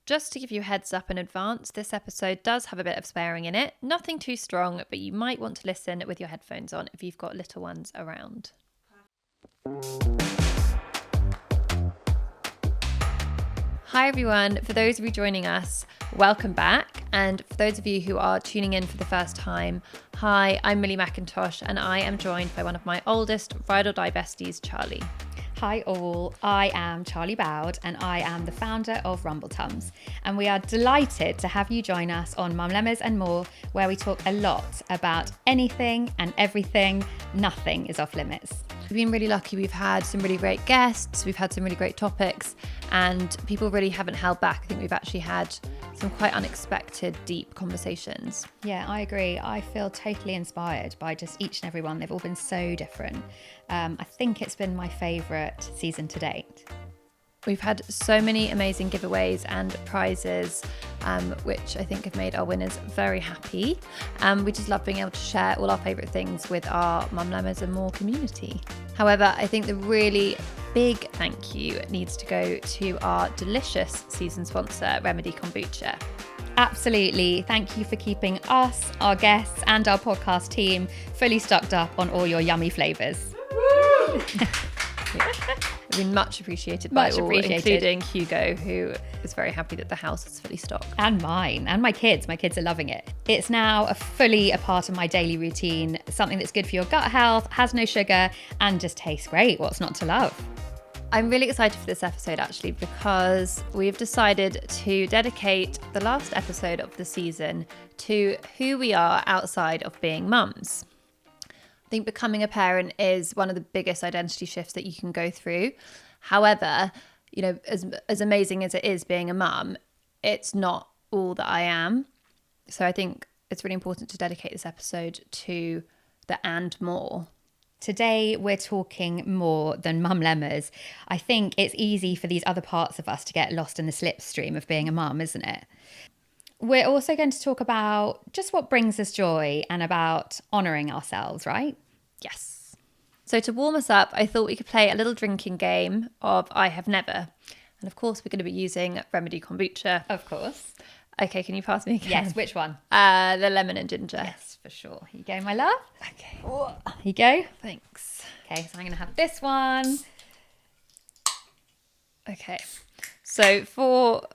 Just to give you a heads up in advance, this episode does have a bit of swearing in it. Nothing too strong, but you might want to listen with your headphones on if you've got little ones around. Hi everyone, for those of you joining us, welcome back. And for those of you who are tuning in for the first time, hi, I'm Millie McIntosh and I am joined by one of my oldest ride or die besties, Charlie. Hi all, I am Charlie Bowd and I am the founder of Rumble Tums, and we are delighted to have you join us on Mum Lemmas and More, where we talk a lot about anything and everything. Nothing is off limits. We've been really lucky. We've had some really great guests, we've had some really great topics, and people really haven't held back. I think we've actually had some quite unexpected, deep conversations. Yeah, I agree. I feel totally inspired by just each and every one. They've all been so different. I think it's been my favourite season to date. We've had so many amazing giveaways and prizes, which I think have made our winners very happy. We just love being able to share all our favourite things with our Mum Lemmas and More community. However, I think the really big thank you needs to go to our delicious season sponsor, Remedy Kombucha. Absolutely. Thank you for keeping us, our guests, and our podcast team fully stocked up on all your yummy flavours. It's been much appreciated by all, including Hugo, who is very happy that the house is fully stocked. And mine, and my kids. My kids are loving it. It's now fully a part of my daily routine, something that's good for your gut health, has no sugar, and just tastes great. What's not to love? I'm really excited for this episode actually, because we've decided to dedicate the last episode of the season to who we are outside of being mums. I think becoming a parent is one of the biggest identity shifts that you can go through. However, you know, as amazing as it is being a mum, it's not all that I am. So I think it's really important to dedicate this episode to the and more. Today, we're talking more than Mum Lemmas. I think it's easy for these other parts of us to get lost in the slipstream of being a mum, isn't it? We're also going to talk about just what brings us joy and about honouring ourselves, right? Yes. So to warm us up, I thought we could play a little drinking game of I Have Never. And of course, we're going to be using Remedy Kombucha. Of course. Okay, can you pass me again? Yes, which one? The lemon and ginger. Yes, for sure. Here you go, my love. Okay. Here you go. Thanks. Okay, so I'm going to have this one. Okay. So for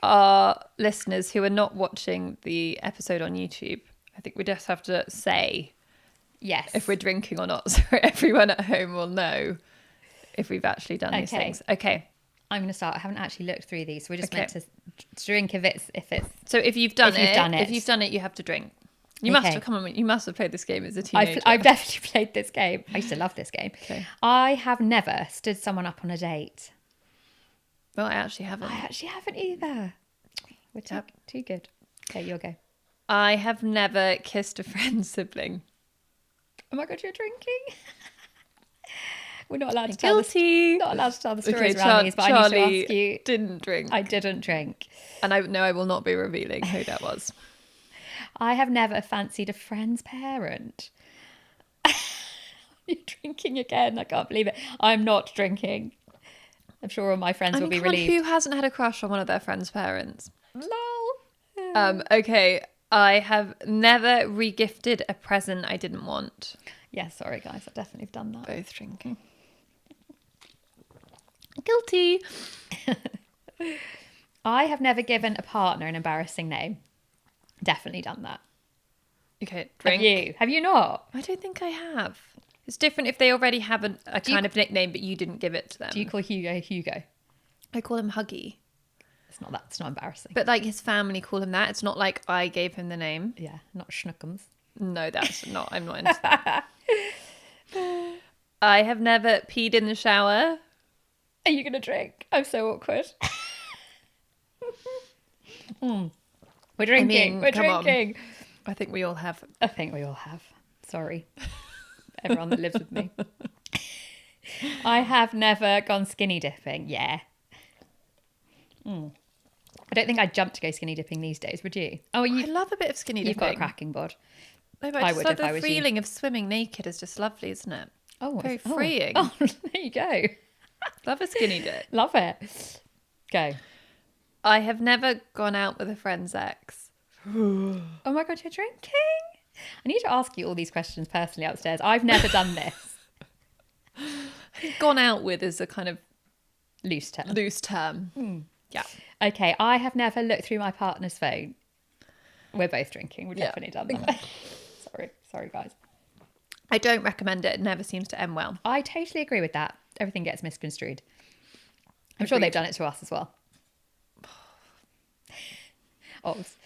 our listeners who are not watching the episode on YouTube, I think we just have to say Yes. if we're drinking or not, so everyone at home will know if we've actually done these things. Okay. I'm going to start. I haven't actually looked through these. So we're just meant to drink if it's. So if you've done it, you have to drink. You must have come on. You must have played this game as a teenager. I've definitely played this game. I used to love this game. Okay. I have never stood someone up on a date. Well, I actually haven't. I actually haven't either. We're too good. Okay, you'll go. I have never kissed a friend's sibling. Oh my God, you're drinking? We're not allowed to tell Guilty. Not allowed to tell the stories around these, but Charlie I need to ask you. Didn't drink. I didn't drink. And I will not be revealing who that was. I have never fancied a friend's parent. You're drinking again. I can't believe it. I'm not drinking. I'm sure all my friends will be relieved. Who hasn't had a crush on one of their friends' parents? Lol. Okay. I have never regifted a present I didn't want. Yeah, sorry guys. I definitely have done that. Both drinking. Guilty. I have never given a partner an embarrassing name. Definitely done that. Okay, drink. Have you not? I don't think I have. It's different if they already have a kind of nickname, but you didn't give it to them. Do you call Hugo? I call him Huggy. It's not embarrassing. But like his family call him that. It's not like I gave him the name. Yeah, not Schnookums. No, that's not. I'm not into that. I have never peed in the shower. Are you going to drink? I'm so awkward. We're drinking. We're drinking. I think we all have. Sorry. Everyone that lives with me. I have never gone skinny dipping. Yeah. I don't think I'd jump to go skinny dipping these days, would you? Oh, I love a bit of skinny dipping. You've got a cracking bod. No, but I would if I was you. The feeling of swimming naked is just lovely, isn't it? Oh, very freeing. Oh, there you go. Love a skinny dip. Love it. Go. I have never gone out with a friend's ex. Oh my God, you're drinking? I need to ask you all these questions personally upstairs. I've never done this. Gone out with is a kind of Loose term. loose term. Yeah. Okay, I have never looked through my partner's phone. We're both drinking. We've Yeah. definitely done that. Sorry, guys. I don't recommend it. It never seems to end well. I totally agree with that. Everything gets misconstrued. I'm sure they've done it to us as well. Obs.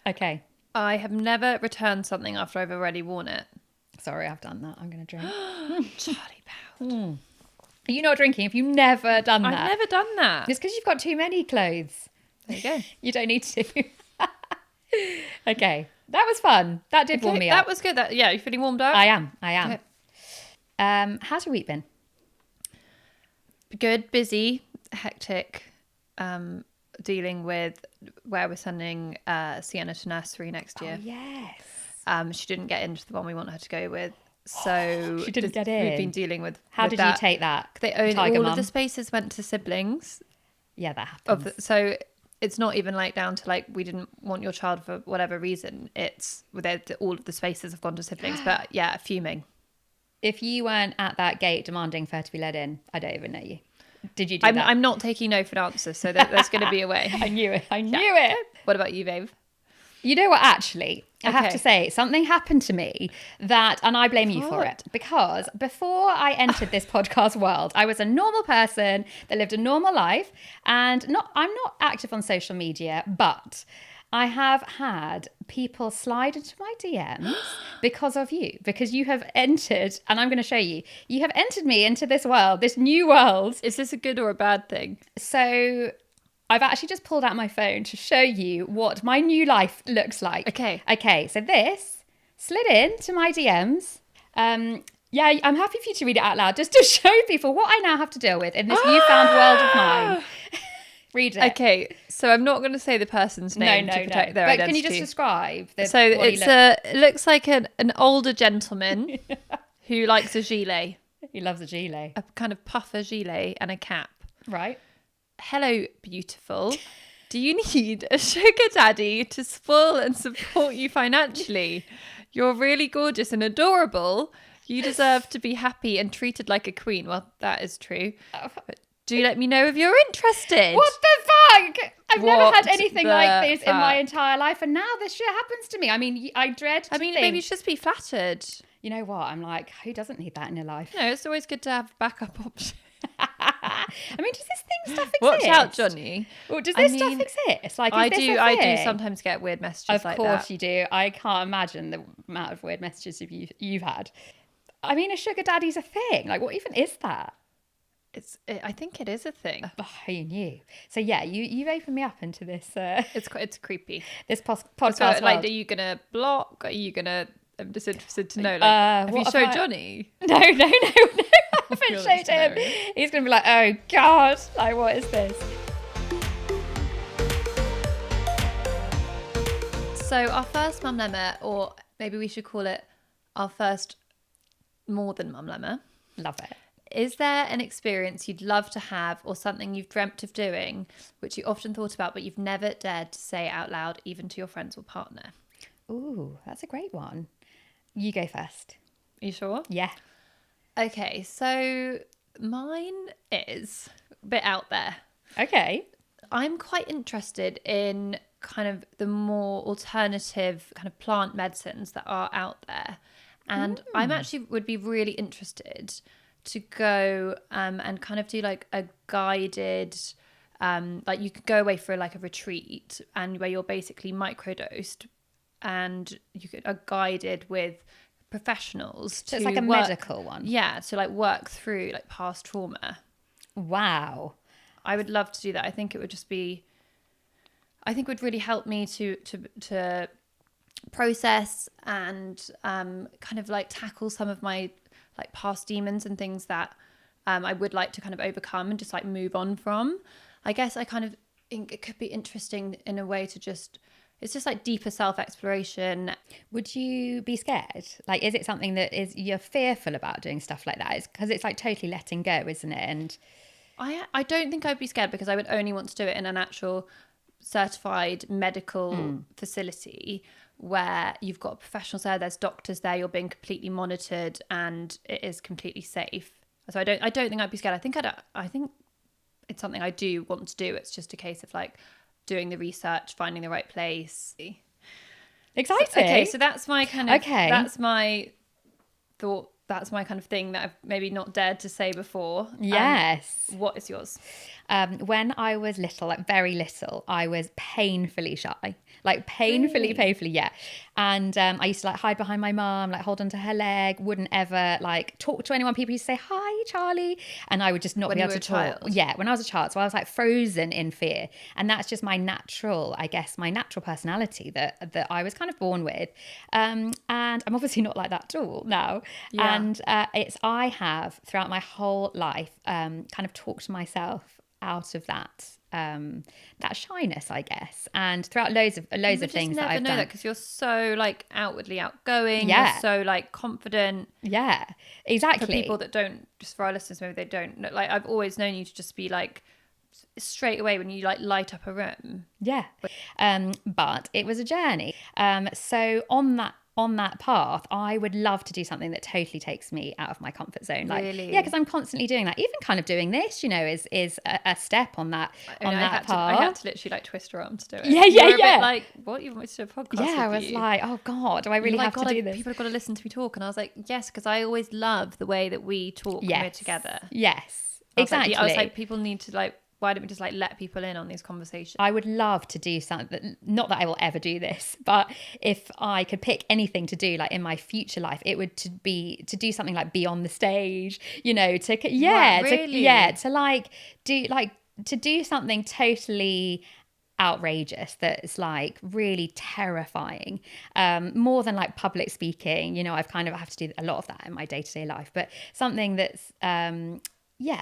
Okay. I have never returned something after I've already worn it. Sorry, I've done that. I'm going to drink. Charlie Pound. Are you not drinking if you've never done that? I've never done that. It's because you've got too many clothes. There you go. You don't need to. Okay. That was fun. That did warm me up. That was good. Yeah, you feeling warmed up? I am. Okay. How's your week been? Good, busy, hectic. Dealing with where we're sending Sienna to nursery next year. Oh, yes. She didn't get into the one we want her to go with, so She didn't get in. We've been dealing with. How with did that. you take that? They own Tiger all mum? of the spaces went to siblings. Yeah, that happens. So it's not even like down to like we didn't want your child for whatever reason. It's all of the spaces have gone to siblings. But yeah, fuming. If you weren't at that gate demanding for her to be let in, I don't even know you. Did you do that? I'm not taking no for an answer, so there's going to be a way. I knew it. I knew it. What about you, babe? You know what, actually, I have Okay. to say, something happened to me that, and I blame you for What? it, because before I entered this podcast world, I was a normal person that lived a normal life, and I'm not active on social media, but I have had people slide into my DMs because of you, because you have entered, and I'm going to show you, you have entered me into this world, this new world. Is this a good or a bad thing? So I've actually just pulled out my phone to show you what my new life looks like. Okay, so this slid in to my DMs. Yeah, I'm happy for you to read it out loud just to show people what I now have to deal with in this newfound world of mine. Read it. Okay, so I'm not going to say the person's name to protect their but identity. can you just describe the So what he it looks like an older gentleman who likes a gilet, he loves a gilet, a kind of puffer gilet and a cap. right? Hello, beautiful. Do you need a sugar daddy to spoil and support you financially? You're really gorgeous and adorable. You deserve to be happy and treated like a queen. Well, that is true. But do let me know if you're interested. What the fuck? I've never had What anything the like this in my fuck? entire life, and now this shit happens to me. I mean, I dread to think. Maybe you should just be flattered. You know what? I'm like, who doesn't need that in your life? No, it's always good to have a backup option. I mean, does this thing stuff exist? Watch out, Johnny. Well, does I this stuff mean, exist? Like, is I this do. a I do thing? sometimes get weird messages Of like course that. you do. I can't imagine the amount of weird messages you've had. I mean, a sugar daddy's a thing. Like, what even is that? I think it is a thing. Oh, you knew. So yeah, you've opened me up into this It's creepy. this So, podcast like, world. are you gonna block? Are you gonna? I'm just interested to know. Like, have you what showed have I- Johnny? No, I haven't feel showed that's him. hilarious. He's gonna be like, oh god, like what is this? So our first mum lemma, or maybe we should call it our first more than mum lemma. Love it. Is there an experience you'd love to have or something you've dreamt of doing, which you often thought about, but you've never dared to say out loud, even to your friends or partner? Ooh, that's a great one. You go first. Are you sure? Yeah. Okay, so mine is a bit out there. Okay. I'm quite interested in kind of the more alternative kind of plant medicines that are out there. And I'm actually would be really interested to go and kind of do like a guided, like you could go away for like a retreat and where you're basically microdosed and are guided with professionals So to it's like a work- medical one. Yeah, to like work through like past trauma. Wow. I would love to do that. I think it would just be, I think it would really help me to process and kind of like tackle some of my like past demons and things that I would like to kind of overcome and just like move on from. I guess I kind of think it could be interesting in a way to just, it's just like deeper self-exploration. Would you be scared? Like, is it something that you're fearful about doing stuff like that? It's because it's like totally letting go, isn't it? And I don't think I'd be scared because I would only want to do it in an actual certified medical facility where you've got professionals there, there's doctors there, you're being completely monitored, and it is completely safe. So I don't think I'd be scared. I think it's something I do want to do. It's just a case of like doing the research, finding the right place. Exciting. Okay, so that's my kind of that's my thought. That's my kind of thing that I've maybe not dared to say before. Yes. What is yours? When I was little, like very little, I was painfully shy, like painfully, yeah. And I used to like hide behind my mum, like hold onto her leg, wouldn't ever like talk to anyone. People used to say, "Hi, Charlie," and I would just not be able to talk. Yeah, when I was a child. So I was like frozen in fear. And that's just my natural, I guess, my natural personality that I was kind of born with. And I'm obviously not like that at all now. Yeah. And I have throughout my whole life kind of talked myself out of that shyness, I guess, and throughout loads of things that I've done. Because you're so like outwardly outgoing. Yeah. You're so like confident. Yeah, exactly. For people that don't, just for our listeners, maybe they don't know, like I've always known you to just be like straight away when you like light up a room. Yeah, but it was a journey. So on that path, I would love to do something that totally takes me out of my comfort zone. Like, really? Yeah, because I'm constantly doing that. Even kind of doing this, is a step on that path. I had to literally like twist her arm to do it. Yeah. A bit like, what, you want me to do a podcast? Yeah, I was like, oh God, do I really have to do this? People have got to listen to me talk. And I was like, yes, because I always love the way that we talk when we're together. Yes, exactly. I was like, people need to like, why don't we just like let people in on these conversations? I would love to do something, not that I will ever do this, but if I could pick anything to do like in my future life, it would be to do something like be on the stage, to do something totally outrageous that's like really terrifying, more than like public speaking. I have to do a lot of that in my day-to-day life, but something that's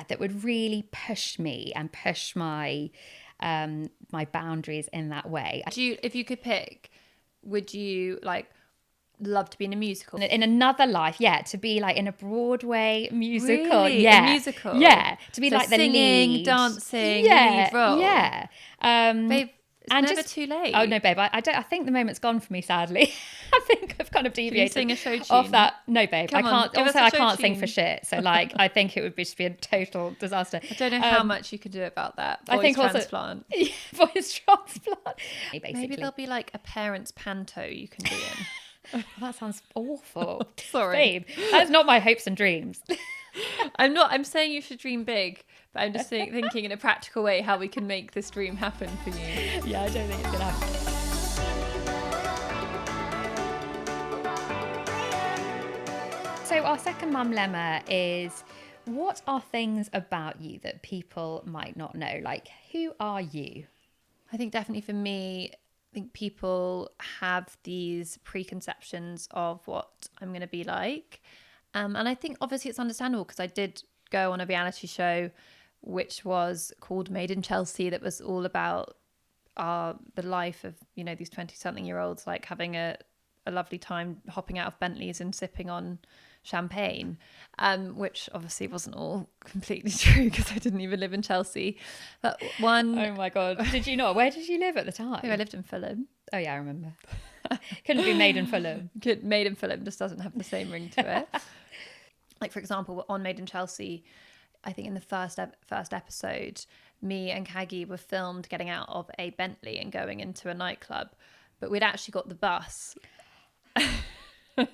that would really push me and push my my boundaries in that way. If you could pick, would you like love to be in a musical? In another life, to be like in a Broadway musical. Really? Yeah. A musical? Yeah. To be so like the singing, lead. dancing, lead role. Yeah. Babe, it's never too late. Oh no, babe, I think the moment's gone for me, sadly. I think I've kind of deviated sing a show tune? Off that. No, babe, Come I can't. on, also, I can't tune. sing for shit. So like, I think it would just be a total disaster. I don't know how much you could do about that. Voice transplant. Voice transplant. Basically. Maybe there'll be like a parents' panto you can be in. Well, that sounds awful. Sorry, babe. That's not my hopes and dreams. I'm saying you should dream big, but I'm just thinking in a practical way how we can make this dream happen for you. Yeah, I don't think it's gonna happen. So our second mum lemma is, what are things about you that people might not know? Like, who are you? I think definitely for me, I think people have these preconceptions of what I'm going to be like. And I think obviously it's understandable because I did go on a reality show which was called Made in Chelsea, that was all about the life of, these 20-something-year-olds like having a lovely time hopping out of Bentleys and sipping on champagne, which obviously wasn't all completely true because I didn't even live in Chelsea. But oh my God, did you not? Where did you live at the time? I lived in Fulham. Oh yeah, I remember. Couldn't be Made in Fulham. Made in Fulham just doesn't have the same ring to it. Like, for example, on Made in Chelsea, I think in the first episode, me and Kagi were filmed getting out of a Bentley and going into a nightclub, but we'd actually got the bus.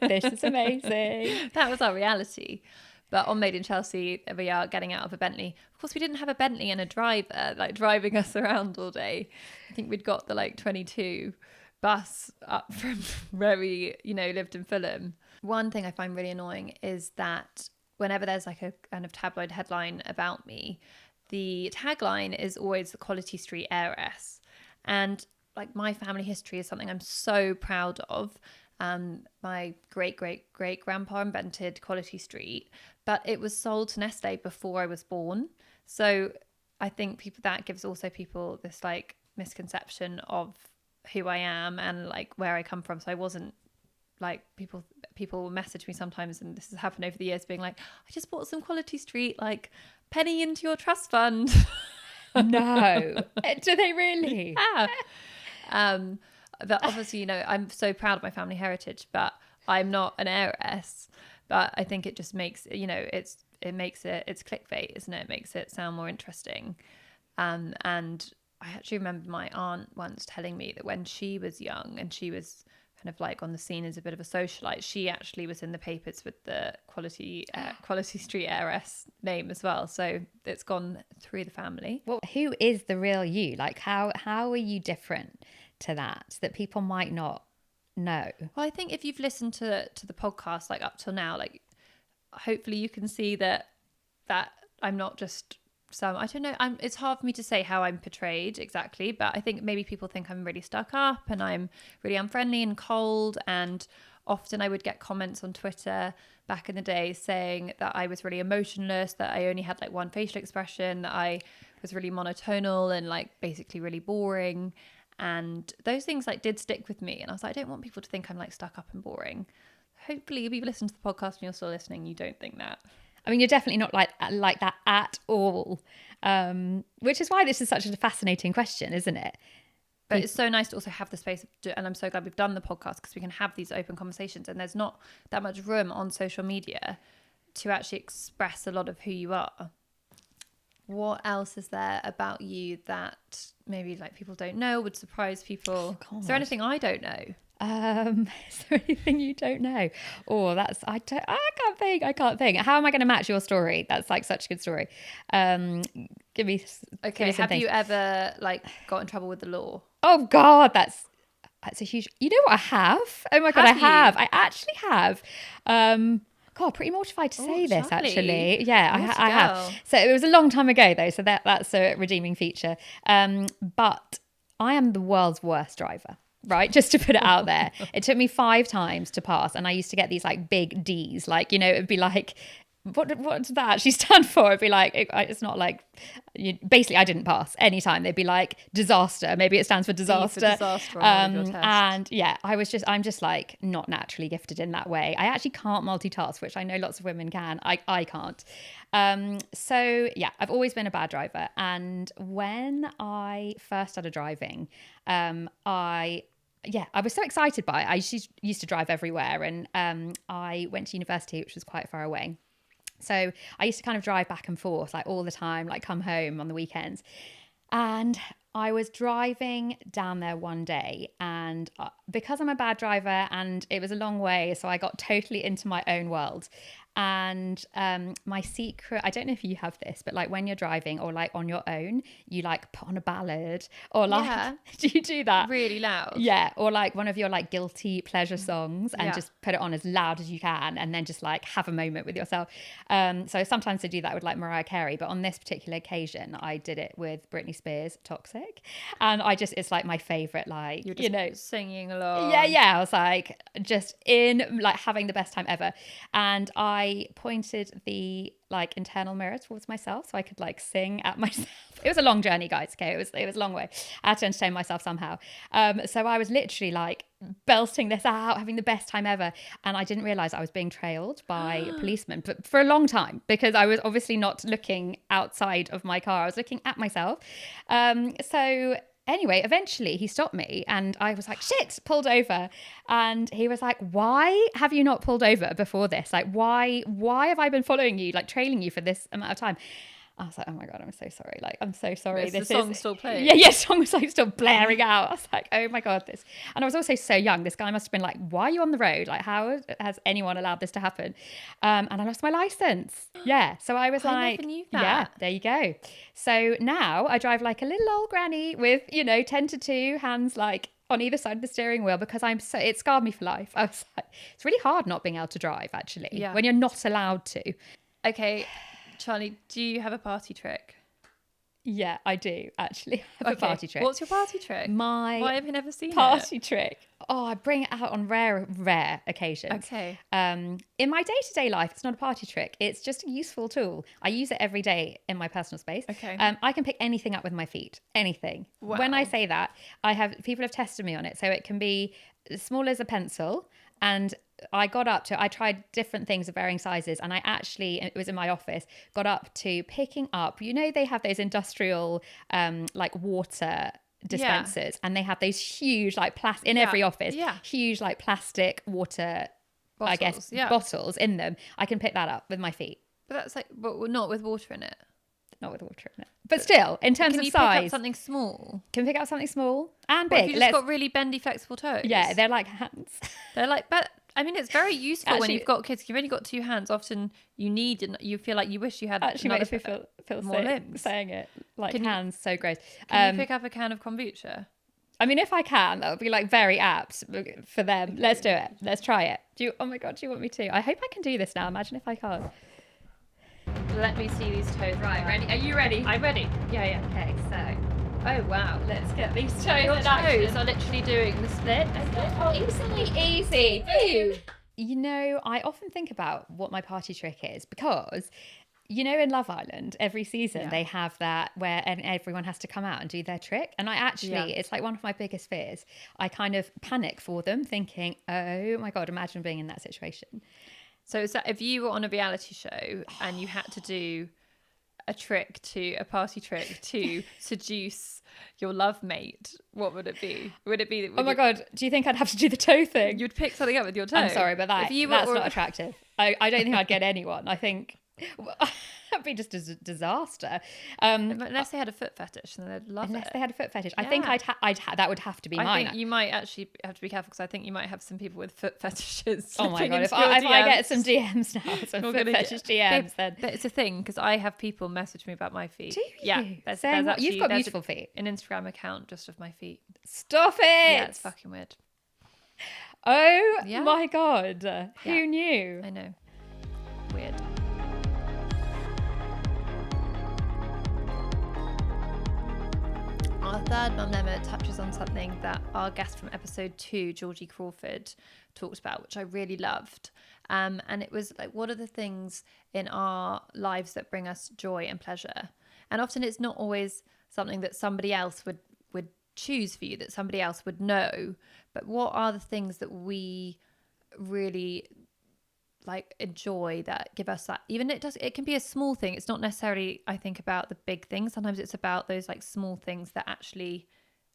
This is amazing. That was our reality. But on Made in Chelsea, we are getting out of a Bentley. Of course, we didn't have a Bentley and a driver like driving us around all day. I think we'd got the like 22 bus up from where we, lived in Fulham. One thing I find really annoying is that whenever there's like a kind of tabloid headline about me, the tagline is always the Quality Street heiress. And like, my family history is something I'm so proud of. My great grandpa invented Quality Street, but it was sold to Nestle before I was born. So I think that gives also people this like misconception of who I am and like where I come from. So I wasn't like, people message me sometimes, and this has happened over the years, being like, I just bought some Quality Street, like penny into your trust fund. No. Do they really? Yeah. But obviously, I'm so proud of my family heritage, but I'm not an heiress. But I think it just makes, it's clickbait, isn't it? It makes it sound more interesting. And I actually remember my aunt once telling me that when she was young and she was kind of like on the scene as a bit of a socialite, she actually was in the papers with the Quality Street heiress name as well. So it's gone through the family. Well, who is the real you? Like, how are you different to that people might not know? Well, I think if you've listened to the podcast like up till now, like hopefully you can see that I'm not just I don't know. It's hard for me to say how I'm portrayed exactly, but I think maybe people think I'm really stuck up and I'm really unfriendly and cold. And often I would get comments on Twitter back in the day saying that I was really emotionless, that I only had like one facial expression, that I was really monotonal and like basically really boring. And those things like did stick with me. And I was like, I don't want people to think I'm like stuck up and boring. Hopefully if you've listened to the podcast and you're still listening, you don't think that. I mean, you're definitely not like that at all, which is why this is such a fascinating question, isn't it? But it's so nice to also have the space, and I'm so glad we've done the podcast because we can have these open conversations, and there's not that much room on social media to actually express a lot of who you are. What else is there about you that maybe like people don't know, would surprise people? Oh, is there anything I don't know? Is there anything you don't know? Oh, I can't think. How am I going to match your story? That's like such a good story. Give me have you ever like got in trouble with the law? Oh God, that's a huge, you know what I have? Oh my God, I have. I actually have. God, pretty mortified to say this, Charlie. Actually. Yeah, I have. So it was a long time ago though, so that's a redeeming feature. But I am the world's worst driver. Right, just to put it out there. It took me 5 times to pass, and I used to get these like big D's, like, it'd be like, what does that actually stand for? It'd be like, it's not like, basically I didn't pass any time. They'd be like disaster, maybe it stands for disaster. And yeah, I'm just like not naturally gifted in that way. I actually can't multitask, which I know lots of women can. I can't. So yeah, I've always been a bad driver. And when I first started driving, I was so excited by it. I used to drive everywhere, and I went to university, which was quite far away. So I used to kind of drive back and forth like all the time, like come home on the weekends. And I was driving down there one day, and because I'm a bad driver and it was a long way, so I got totally into my own world. And my secret, I don't know if you have this, but like when you're driving or like on your own, you like put on a ballad or like, do you do that? Really loud. Yeah. Or like one of your like guilty pleasure songs and just put it on as loud as you can and then just like have a moment with yourself. So sometimes I do that with like Mariah Carey, but on this particular occasion, I did it with Britney Spears' Toxic. And it's like my favorite, like, You're just singing along. Yeah. I was like just in like having the best time ever. And I pointed the like internal mirror towards myself so I could like sing at myself. It was a long journey, guys. Okay, it was a long way. I had to entertain myself somehow. So I was literally like belting this out, having the best time ever, and I didn't realize I was being trailed by a policeman, but for a long time, because I was obviously not looking outside of my car. I was looking at myself. So anyway, eventually he stopped me and I was like, shit, pulled over. And he was like, why have you not pulled over before this? Like, why have I been following you, like trailing you for this amount of time? I was like, oh my God, I'm so sorry. Like, I'm so sorry. The song still playing? Yeah, song was like still blaring out. I was like, oh my God, this. And I was also so young. This guy must have been like, why are you on the road? Like, how has anyone allowed this to happen? And I lost my license. Yeah. So I was I never knew that. Yeah, there you go. So now I drive like a little old granny with, 10 to 2 hands like on either side of the steering wheel because it scarred me for life. I was like, it's really hard not being able to drive actually when you're not allowed to. Okay. Charlie, do you have a party trick? Yeah, I do actually have a party trick. What's your party trick? Why have you never seen party trick? Oh, I bring it out on rare occasions. Okay. In my day-to-day life, it's not a party trick. It's just a useful tool. I use it every day in my personal space. Okay. I can pick anything up with my feet. Anything. Wow. When I say that, people have tested me on it. So it can be as small as a pencil. And I tried different things of varying sizes, and I actually, it was in my office, got up to picking up, they have those industrial like water dispensers, and they have those huge like in every office, huge like plastic water bottles, I guess, bottles in them. I can pick that up with my feet. But that's like, but not with water in it. Not with water in it. But still, in terms of size. Can you pick up something small? Can pick up something small and big. If you just got really bendy, flexible toes? Yeah, they're like hands. They're like, but I mean, it's very useful when you've got kids. You've only got 2 hands. Often you need, and you feel like you wish you had makes me feel more limbs. Saying it. Like hands, so gross. Can you pick up a can of kombucha? I mean, if I can, that would be like very apt for them. Let's do it. Let's try it. Oh my God, do you want me to? I hope I can do this now. Imagine if I can't. Let me see these toes. Right, ready? Are you ready? I'm ready. Yeah. Okay, so. Oh wow, let's get these toes. Your toes are literally doing the split. Easy. Boom. I often think about what my party trick is because, in Love Island, every season they have that where everyone has to come out and do their trick. And I actually, it's like one of my biggest fears. I kind of panic for them thinking, oh my God, imagine being in that situation. So if you were on a reality show and you had to do a party trick to seduce your love mate, what would it be? Would it be? Oh my God, do you think I'd have to do the toe thing? You'd pick something up with your toe. I'm sorry, but that's not attractive. I don't think I'd get anyone. I think that'd be just a disaster. Unless they had a foot fetish, then they'd love it. Unless they had a foot fetish. I think that would have to be mine. I think you might actually have to be careful because I think you might have some people with foot fetishes. Oh my God, if I get some DMs now, some foot fetish DMs, then... It's a thing because I have people message me about my feet. Do you? Yeah. You've got beautiful feet. An Instagram account just of my feet. Stop it! Yeah, it's fucking weird. Oh my God. Who knew? I know. Weird. Our third Mum Lemma touches on something that our guest from episode 2, Georgie Crawford, talked about, which I really loved. And it was like, what are the things in our lives that bring us joy and pleasure? And often it's not always something that somebody else would choose for you, that somebody else would know. But what are the things that we really like enjoy that give us that? Even it can be a small thing. It's not necessarily, I think, about the big things. Sometimes it's about those like small things that actually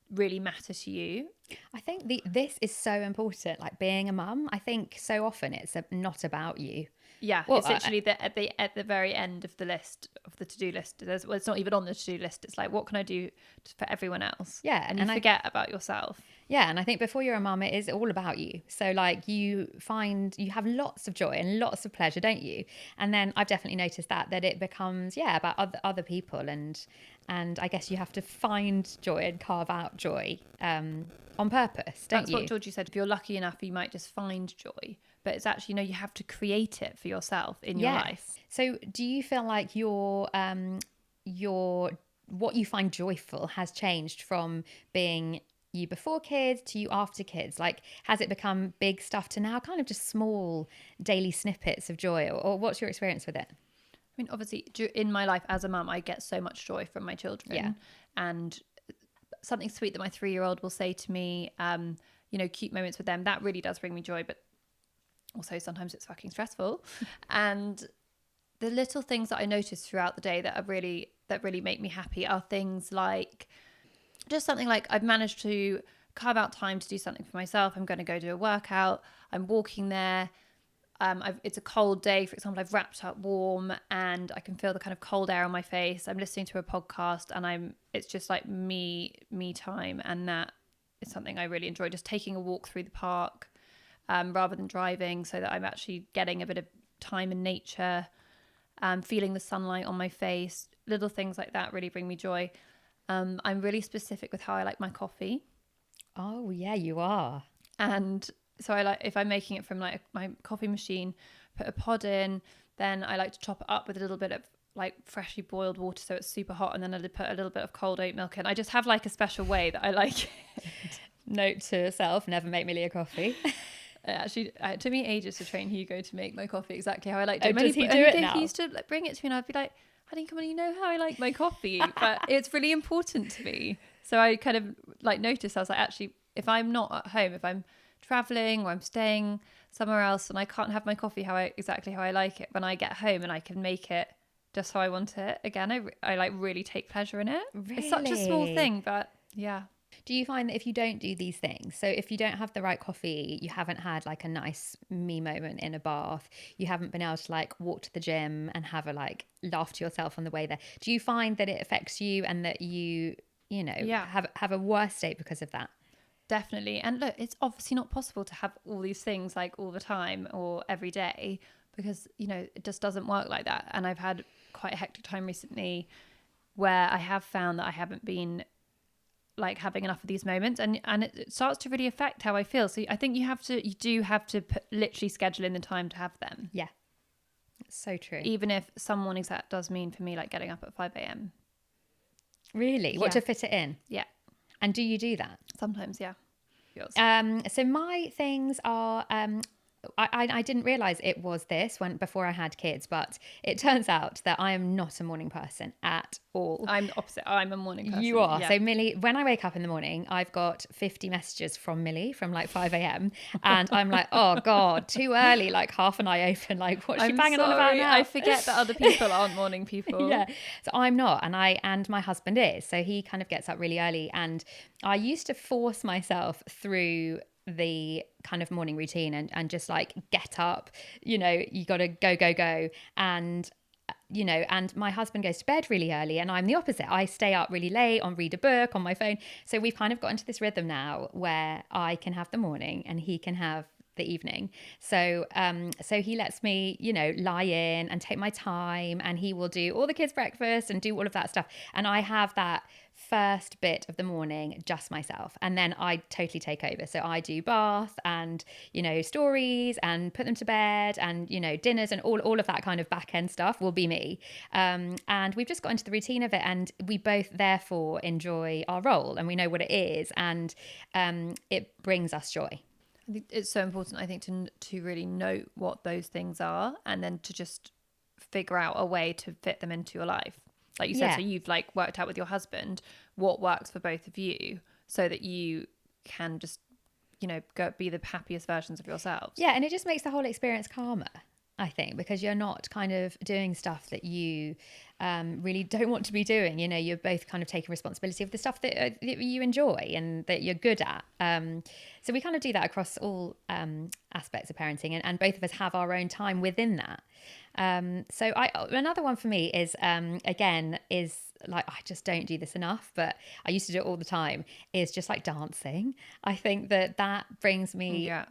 really matter to you. I think this is so important, like being a mum. I think so often it's not about you. Yeah, well, it's literally at the very end of the list, of the to-do list. It's not even on the to-do list. It's like, what can I do for everyone else? Yeah, and you forget about yourself. Yeah, and I think before you're a mum, it is all about you. So like you have lots of joy and lots of pleasure, don't you? And then I've definitely noticed that it becomes about other people, and I guess you have to find joy and carve out joy on purpose, don't you? That's what Georgie said. If you're lucky enough, you might just find joy. But it's actually, you have to create it for yourself in your life. So do you feel like your what you find joyful has changed from being you before kids to you after kids? Like, has it become big stuff to now kind of just small daily snippets of joy? Or what's your experience with it? I mean, obviously, in my life as a mum, I get so much joy from my children. Yeah. And something sweet that my 3-year-old will say to me, cute moments with them, that really does bring me joy. But also sometimes it's fucking stressful. And the little things that I notice throughout the day that really make me happy are things like just something like I've managed to carve out time to do something for myself. I'm going to go do a workout. I'm walking there. It's a cold day, for example. I've wrapped up warm and I can feel the kind of cold air on my face. I'm listening to a podcast and it's just like me time, and that is something I really enjoy. Just taking a walk through the park rather than driving, so that I'm actually getting a bit of time in nature, feeling the sunlight on my face. Little things like that really bring me joy. I'm really specific with how I like my coffee. Oh yeah, you are. And so I like, if I'm making it from like my coffee machine, put a pod in, then I like to top it up with a little bit of like freshly boiled water so it's super hot, and then I put a little bit of cold oat milk in. I just have like a special way that I like it. Note to self, never make Millie a coffee. Actually, it took me ages to train Hugo to make my coffee exactly how I like it. Does he do it now? He used to like, bring it to me and I'd be like, honey, come on, you know how I like my coffee. But it's really important to me. So I kind of like noticed, I was like, actually, if I'm not at home, if I'm traveling or I'm staying somewhere else and I can't have my coffee exactly how I like it, when I get home and I can make it just how I want it again, I like really take pleasure in it. It's such a small Really? thing, but yeah. Do you find that if you don't do these things, so if you don't have the right coffee, you haven't had like a nice me moment in a bath, you haven't been able to like walk to the gym and have a like laugh to yourself on the way there, do you find that it affects you and that you know, Yeah. have a worse state because of that? Definitely. And look, it's obviously not possible to have all these things like all the time or every day, because, you know, it just doesn't work like that. And I've had quite a hectic time recently where I have found that I haven't been like having enough of these moments, and it starts to really affect how I feel. So I think you do have to literally schedule in the time to have them. Yeah, it's so true. Even if some mornings that does mean for me like getting up at 5 a.m. Really? What, Yeah. to fit it in? Yeah. And do you do that? Sometimes, yeah. Yours. So my things are, I didn't realize it was this before I had kids, but it turns out that I am not a morning person at all. I'm the opposite. I'm a morning person. You are. Yeah. So Millie, when I wake up in the morning, I've got 50 messages from Millie from like 5 a.m. And I'm like, oh God, too early, like half an eye open, like what's she I'm banging on about sorry, now? I forget that other people aren't morning people. Yeah. So I'm not, and my husband is. So he kind of gets up really early, and I used to force myself through the kind of morning routine and just like get up, you know, you got to go, and you know, and my husband goes to bed really early and I'm the opposite. I stay up really late on read a book on my phone. So we've kind of got into this rhythm now where I can have the morning and he can have the evening. So so he lets me, you know, lie in and take my time, and he will do all the kids' breakfast and do all of that stuff. And I have that first bit of the morning just myself, and then I totally take over. So I do bath and, you know, stories and put them to bed, and, you know, dinners and all of that kind of back end stuff will be me. And we've just got into the routine of it, and we both therefore enjoy our role and we know what it is, and it brings us joy. I think it's so important, I think, to really note what those things are, and then to just figure out a way to fit them into your life. Like you said, Yeah. so you've like worked out with your husband what works for both of you, so that you can just, you know, go be the happiest versions of yourselves. Yeah, and it just makes the whole experience calmer, I think, because you're not kind of doing stuff that you really don't want to be doing. You know, you're both kind of taking responsibility of the stuff that you enjoy and that you're good at. So we kind of do that across all aspects of parenting, and both of us have our own time within that. So another one for me is, again, is like, I just don't do this enough, but I used to do it all the time, is just like dancing. I think that brings me Yeah.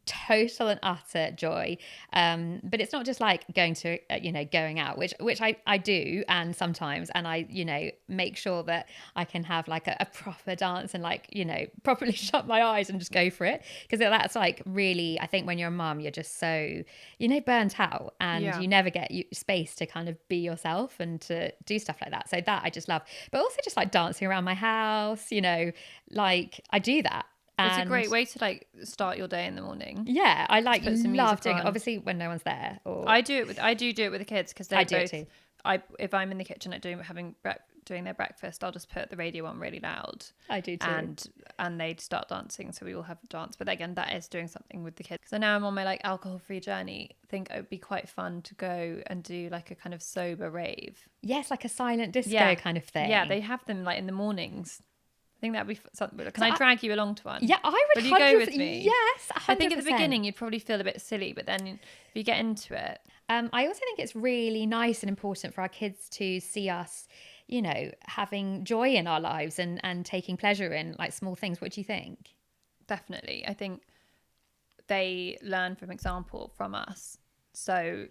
total and utter joy. But it's not just like going out, which I do, and sometimes, and I, you know, make sure that I can have like a proper dance and like, you know, properly shut my eyes and just go for it, because that's like really, I think when you're a mum, you're just so, you know, burnt out, and Yeah. you never get space to kind of be yourself and to do stuff like that. So that I just love, but also just like dancing around my house, you know, like I do that. It's a And great way to like start your day in the morning. yeah, I like put some love music doing it. on. Obviously, when no one's there. Or I do it with the kids, because they I do both. too. If I'm in the kitchen at doing their breakfast, I'll just put the radio on really loud. I do too. And they'd start dancing, so we all have a dance. But again, that is doing something with the kids. So now I'm on my like alcohol-free journey. I think it would be quite fun to go and do like a kind of sober rave. Yes, like a silent disco kind of thing. Yeah, they have them like in the mornings. I think that'd be something. Can I drag you along to one? Yeah, I would. Will you go with me? Yes, 100%. I think at the beginning you'd probably feel a bit silly, but then if you get into it, I also think it's really nice and important for our kids to see us, you know, having joy in our lives and taking pleasure in like small things. What do you think? definitely. I think they learn from example from us. So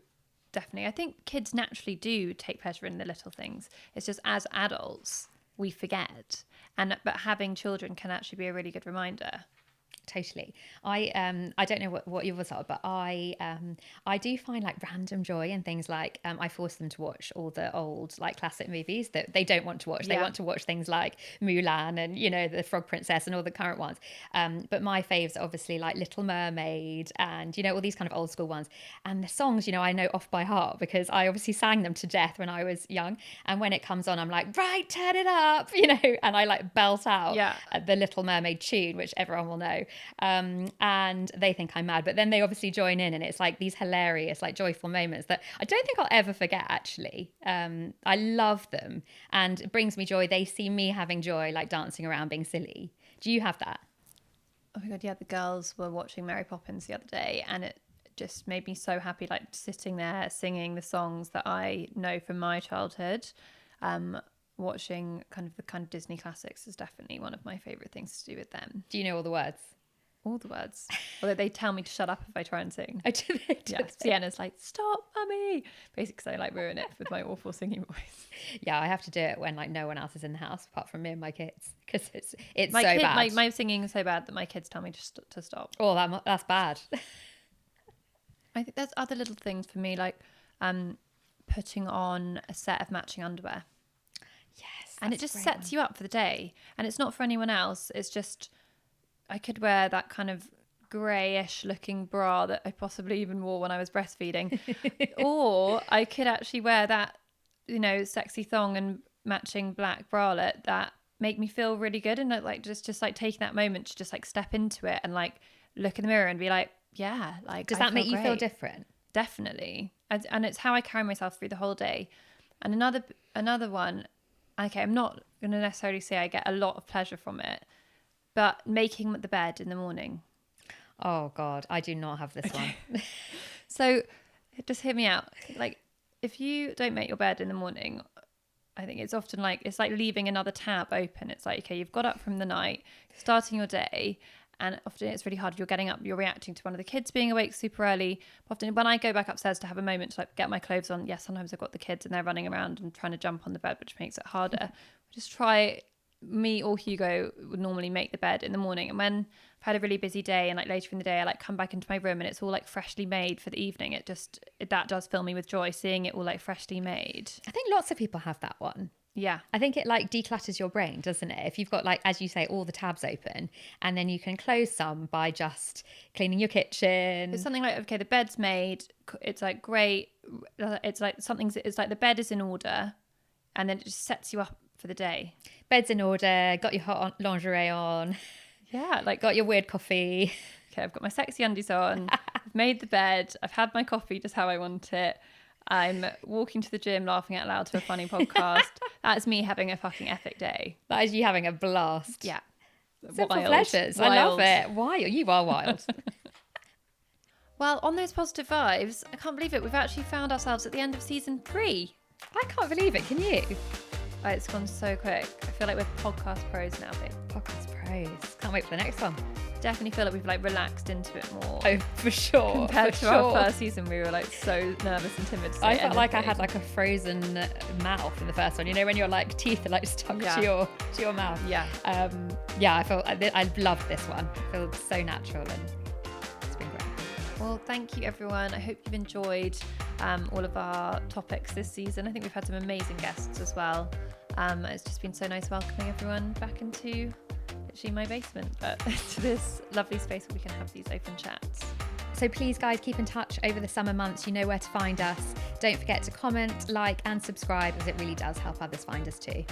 definitely, I think kids naturally do take pleasure in the little things. It's just as adults we forget, but having children can actually be a really good reminder. Totally. I don't know what yours are, but I do find like random joy in things like I force them to watch all the old like classic movies that they don't want to watch. They Yeah. want to watch things like Mulan and, you know, the Frog Princess and all the current ones. But my faves are obviously like Little Mermaid and, you know, all these kind of old school ones. And the songs, you know, I know off by heart because I obviously sang them to death when I was young. And when it comes on, I'm like, right, turn it up, you know, and I like belt out Yeah. the Little Mermaid tune, which everyone will know. And they think I'm mad, but then they obviously join in, and it's like these hilarious, like joyful moments that I don't think I'll ever forget, actually. I love them, and it brings me joy. They see me having joy, like dancing around, being silly. Do you have that? Oh my God, yeah, the girls were watching Mary Poppins the other day, and it just made me so happy, like sitting there singing the songs that I know from my childhood. Watching kind of Disney classics is definitely one of my favourite things to do with them. Do you know all the words? All the words. Although they tell me to shut up if I try and sing. Oh, do they? Yeah, Sienna's like, stop, mummy. Basically, because I like ruin it with my awful singing voice. Yeah, I have to do it when like no one else is in the house apart from me and my kids, because it's My so bad. My singing is so bad that my kids tell me to stop. Oh, that's bad. I think there's other little things for me, like putting on a set of matching underwear. Yes. And it just sets you up for the day. And it's not for anyone else. It's just, I could wear that kind of greyish looking bra that I possibly even wore when I was breastfeeding. Or I could actually wear that, sexy thong and matching black bralette that make me feel really good. And like just like taking that moment to just like step into it and like look in the mirror and be like, yeah, like, does that make you feel different? Definitely. And it's how I carry myself through the whole day. And another one, okay, I'm not going to necessarily say I get a lot of pleasure from it, but making the bed in the morning. Oh God, I do not have this one. So just hear me out. Like, if you don't make your bed in the morning, I think it's often like, it's like leaving another tab open. It's like, okay, you've got up from the night, starting your day, and often it's really hard. If you're getting up, you're reacting to one of the kids being awake super early. Often when I go back upstairs to have a moment to like get my clothes on, yes, sometimes I've got the kids and they're running around and trying to jump on the bed, which makes it harder. Just try, me or Hugo would normally make the bed in the morning. And when I've had a really busy day and like later in the day, I like come back into my room and it's all like freshly made for the evening. That does fill me with joy, seeing it all like freshly made. I think lots of people have that one. Yeah. I think it like declutters your brain, doesn't it? If you've got, like, as you say, all the tabs open, and then you can close some by just cleaning your kitchen. It's something like, okay, the bed's made. It's like great. It's like it's like the bed is in order, and then it just sets you up for the day. Bed's in order, got your hot lingerie on. Yeah, like got your weird coffee. Okay, I've got my sexy undies on. I've made the bed. I've had my coffee just how I want it. I'm walking to the gym laughing out loud to a funny podcast. That's me having a fucking epic day. That is you having a blast. Yeah. Simple pleasures. Wild. I love it. Wild. You are wild. Well, on those positive vibes, I can't believe it. We've actually found ourselves at the end of season 3. I can't believe it. Can you? Oh, it's gone so quick. I feel like we're podcast pros now, babe. Podcast pros. Can't wait for the next one. Definitely feel like we've like relaxed into it more. Oh, for sure. Compared to our first season, we were like so nervous and timid to say I felt like I anything. had like a frozen mouth in the first one. You know, when your like teeth are like stuck to your mouth. Yeah. Yeah, I loved this one. It feels so natural and it's been great. Well, thank you everyone. I hope you've enjoyed all of our topics this season. I think we've had some amazing guests as well. It's just been so nice welcoming everyone back into literally my basement, but to this lovely space where we can have these open chats. So please, guys, keep in touch over the summer months. You know where to find us. Don't forget to comment, like and subscribe, as it really does help others find us too.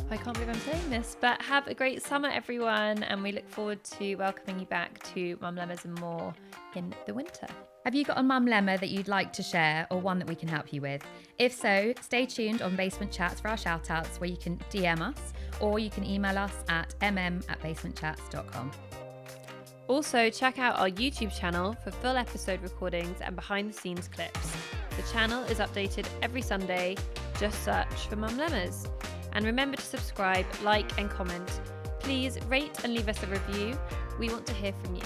I can't believe I'm saying this, but have a great summer, everyone, and we look forward to welcoming you back to Mum Lemmas and more in the winter. Have you got a mum lemma that you'd like to share, or one that we can help you with? If so, stay tuned on Basement Chats for our shout-outs, where you can DM us, or you can email us at mm@basementchats.com. Also, check out our YouTube channel for full episode recordings and behind-the-scenes clips. The channel is updated every Sunday. Just search for Mum Lemmas. And remember to subscribe, like and comment. Please rate and leave us a review. We want to hear from you.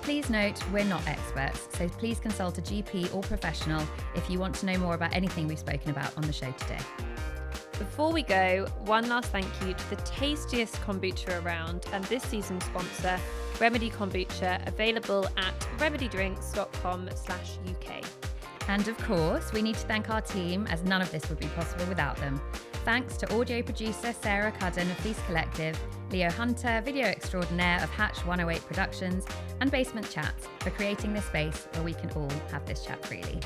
Please note, we're not experts, so please consult a GP or professional if you want to know more about anything we've spoken about on the show today. Before we go, one last thank you to the tastiest kombucha around and this season's sponsor, Remedy Kombucha, available at remedydrinks.com/UK. And of course, we need to thank our team, as none of this would be possible without them. Thanks to audio producer Sarah Cudden of Fleece Collective, Leo Hunter, video extraordinaire of Hatch 108 Productions, and Basement Chats for creating this space where we can all have this chat freely.